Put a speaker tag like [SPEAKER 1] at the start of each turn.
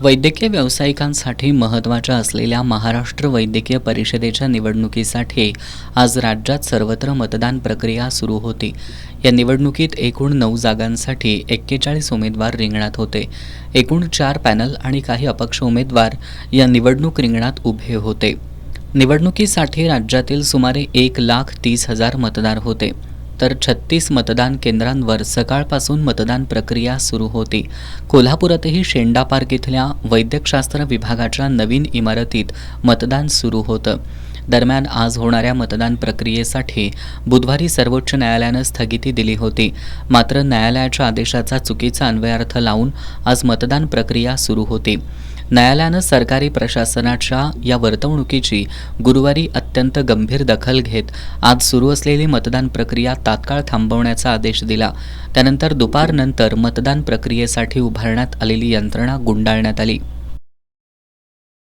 [SPEAKER 1] वैद्यकीय व्यावसायिकांसाठी महत्त्वाच्या असलेल्या महाराष्ट्र वैद्यकीय परिषदेच्या निवडणुकीसाठी आज राज्यात सर्वत्र मतदान प्रक्रिया सुरू होती। या निवडणुकीत एकूण 9 जागांसाठी 41 उमेदवार रिंगणात होते। एकूण 4 पॅनल आणि काही अपक्ष उमेदवार या निवडणूक रिंगणात उभे होते। निवडणुकीसाठी राज्यातील सुमारे 1,30,000 मतदार होते, तर 36 मतदान केंद्रांवर सकाळपासून मतदान प्रक्रिया सुरू होती। कोल्हापुरातही शेंडा पार्क इथल्या वैद्यकशास्त्र विभागाच्या नवीन इमारतीत मतदान सुरू होतं। दरम्यान आज होणाऱ्या मतदान प्रक्रियेसाठी बुधवारी सर्वोच्च न्यायालयानं स्थगिती दिली होती। मात्र न्यायालयाच्या आदेशाचा चुकीचा अन्वयार्थ लावून आज मतदान प्रक्रिया सुरू होती। न्यायालयानं सरकारी प्रशासनाच्या या वर्तवणुकीची गुरुवारी अत्यंत गंभीर दखल घेत आज सुरू असलेली मतदान प्रक्रिया तात्काळ थांबवण्याचा आदेश दिला। त्यानंतर दुपारनंतर मतदान प्रक्रियेसाठी उभारण्यात आलेली यंत्रणा गुंडाळण्यात आली।